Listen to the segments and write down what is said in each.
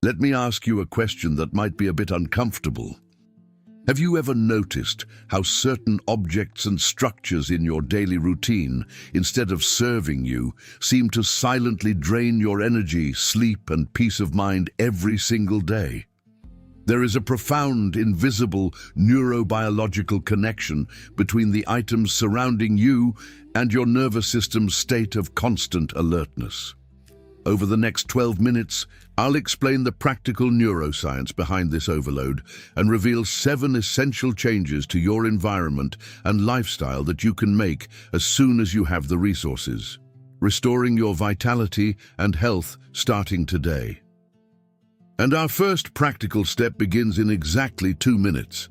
Let me ask you a question that might be a bit uncomfortable. Have you ever noticed how certain objects and structures in your daily routine, instead of serving you, seem to silently drain your energy, sleep, and peace of mind every single day? There is a profound, invisible neurobiological connection between the items surrounding you and your nervous system's state of constant alertness. Over the next 12 minutes, I'll explain the practical neuroscience behind this overload and reveal 7 essential changes to your environment and lifestyle that you can make as soon as you have the resources, restoring your vitality and health starting today. And our first practical step begins in exactly 2 minutes.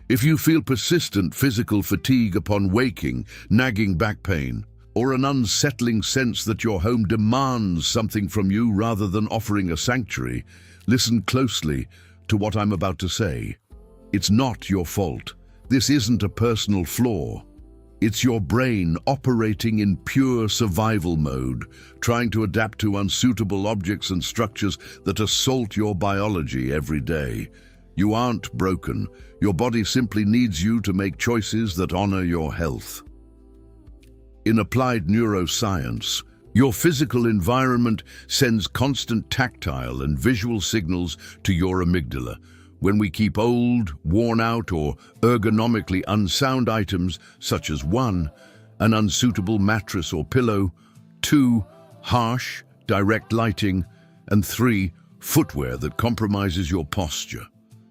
If you feel persistent physical fatigue upon waking, nagging back pain, or an unsettling sense that your home demands something from you rather than offering a sanctuary, listen closely to what I'm about to say. It's not your fault. This isn't a personal flaw. It's your brain operating in pure survival mode, trying to adapt to unsuitable objects and structures that assault your biology every day. You aren't broken. Your body simply needs you to make choices that honor your health. In applied neuroscience, your physical environment sends constant tactile and visual signals to your amygdala. When we keep old, worn out, or ergonomically unsound items, such as 1, an unsuitable mattress or pillow, 2, harsh, direct lighting, and 3, footwear that compromises your posture,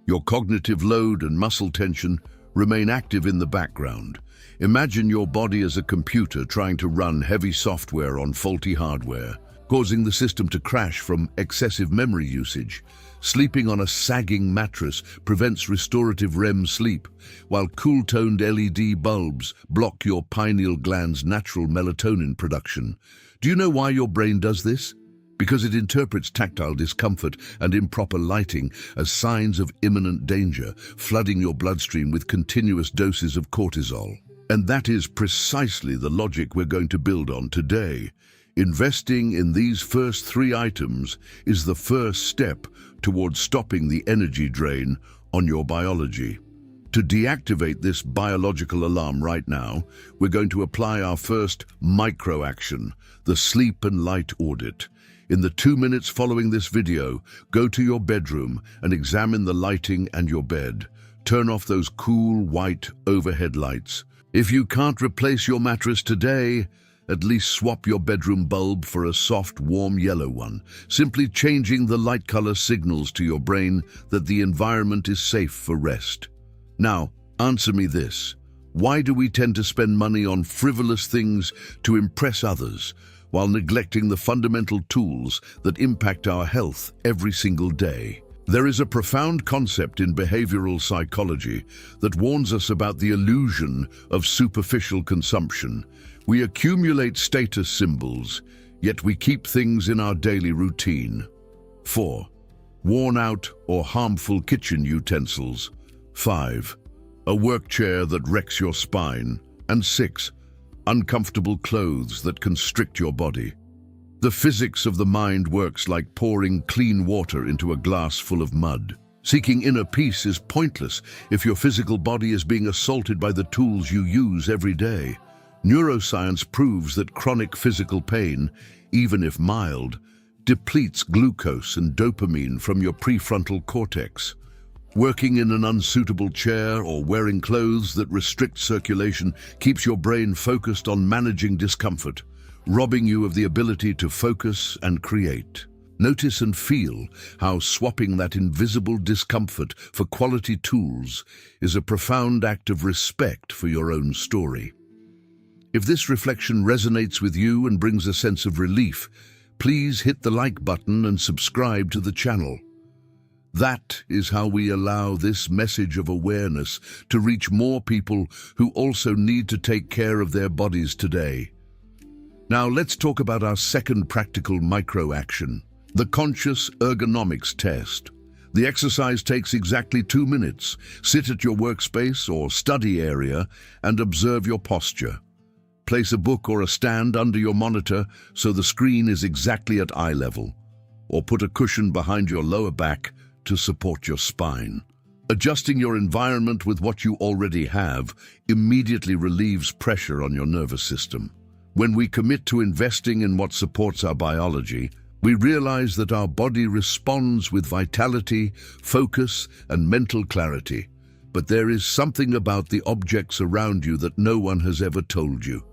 your cognitive load and muscle tension remain active in the background. Imagine your body as a computer trying to run heavy software on faulty hardware, causing the system to crash from excessive memory usage. Sleeping on a sagging mattress prevents restorative REM sleep, while cool-toned LED bulbs block your pineal gland's natural melatonin production. Do you know why your brain does this? Because it interprets tactile discomfort and improper lighting as signs of imminent danger, flooding your bloodstream with continuous doses of cortisol. And that is precisely the logic we're going to build on today. Investing in these first 3 items is the first step towards stopping the energy drain on your biology. To deactivate this biological alarm right now, we're going to apply our first micro-action, the sleep and light audit. In the 2 minutes following this video, go to your bedroom and examine the lighting and your bed. Turn off those cool, white overhead lights. If you can't replace your mattress today, at least swap your bedroom bulb for a soft, warm yellow one, simply changing the light color signals to your brain that the environment is safe for rest. Now, answer me this. Why do we tend to spend money on frivolous things to impress others, while neglecting the fundamental tools that impact our health every single day? There is a profound concept in behavioral psychology that warns us about the illusion of superficial consumption. We accumulate status symbols, yet we keep things in our daily routine. 4. Worn out or harmful kitchen utensils. 5. A work chair that wrecks your spine. And 6. Uncomfortable clothes that constrict your body. The physics of the mind works like pouring clean water into a glass full of mud. Seeking inner peace is pointless if your physical body is being assaulted by the tools you use every day. Neuroscience proves that chronic physical pain, even if mild, depletes glucose and dopamine from your prefrontal cortex. Working in an unsuitable chair or wearing clothes that restrict circulation keeps your brain focused on managing discomfort, robbing you of the ability to focus and create. Notice and feel how swapping that invisible discomfort for quality tools is a profound act of respect for your own story. If this reflection resonates with you and brings a sense of relief, please hit the like button and subscribe to the channel. That is how we allow this message of awareness to reach more people who also need to take care of their bodies today. Now let's talk about our second practical micro-action, the conscious ergonomics test. The exercise takes exactly 2 minutes. Sit at your workspace or study area and observe your posture. Place a book or a stand under your monitor so the screen is exactly at eye level. or put a cushion behind your lower back to support your spine. Adjusting your environment with what you already have immediately relieves pressure on your nervous system. When we commit to investing in what supports our biology, we realize that our body responds with vitality, focus, and mental clarity. But there is something about the objects around you that no one has ever told you.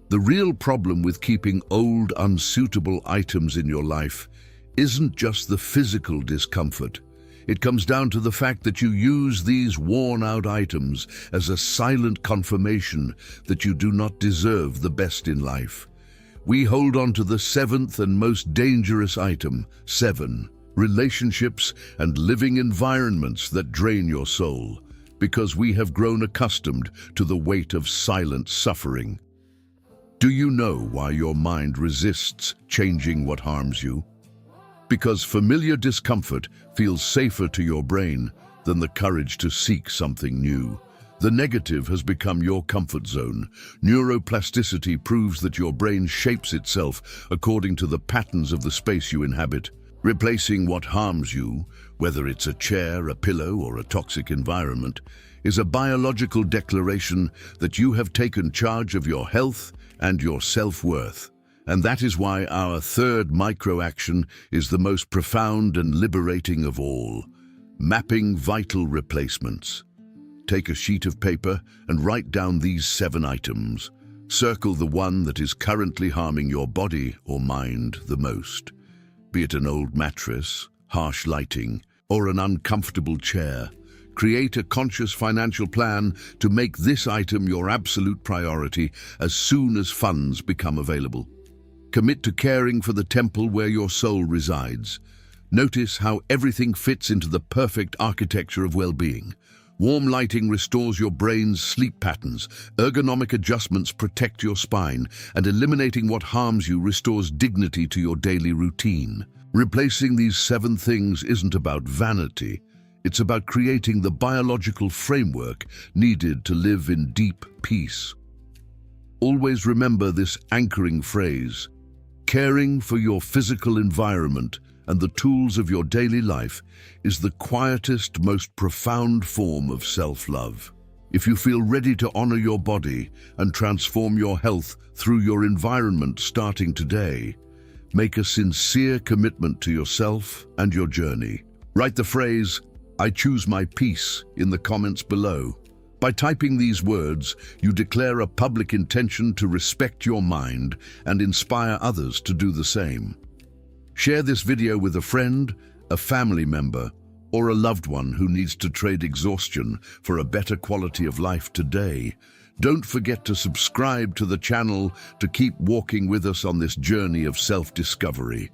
The real problem with keeping old, unsuitable items in your life isn't just the physical discomfort. It comes down to the fact that you use these worn-out items as a silent confirmation that you do not deserve the best in life. We hold on to the seventh and most dangerous item, 7, relationships and living environments that drain your soul, because we have grown accustomed to the weight of silent suffering. Do you know why your mind resists changing what harms you? Because familiar discomfort feels safer to your brain than the courage to seek something new. The negative has become your comfort zone. Neuroplasticity proves that your brain shapes itself according to the patterns of the space you inhabit. Replacing what harms you, whether it's a chair, a pillow, or a toxic environment, is a biological declaration that you have taken charge of your health and your self-worth. And that is why our third micro-action is the most profound and liberating of all: mapping vital replacements. Take a sheet of paper and write down these 7 items. Circle the one that is currently harming your body or mind the most. Be it an old mattress, harsh lighting, or an uncomfortable chair. Create a conscious financial plan to make this item your absolute priority as soon as funds become available. Commit to caring for the temple where your soul resides. Notice how everything fits into the perfect architecture of well-being. Warm lighting restores your brain's sleep patterns. Ergonomic adjustments protect your spine, and eliminating what harms you restores dignity to your daily routine. Replacing these 7 things isn't about vanity. It's about creating the biological framework needed to live in deep peace. Always remember this anchoring phrase: caring for your physical environment and the tools of your daily life is the quietest, most profound form of self-love. If you feel ready to honor your body and transform your health through your environment starting today, make a sincere commitment to yourself and your journey. Write the phrase, "I choose my peace," in the comments below. By typing these words, you declare a public intention to respect your mind and inspire others to do the same. Share this video with a friend, a family member, or a loved one who needs to trade exhaustion for a better quality of life today. Don't forget to subscribe to the channel to keep walking with us on this journey of self-discovery.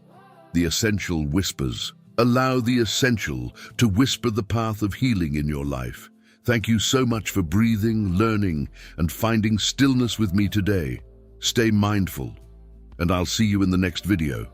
The Essential Whispers. Allow the essential to whisper the path of healing in your life. Thank you so much for breathing, learning, and finding stillness with me today. Stay mindful, and I'll see you in the next video.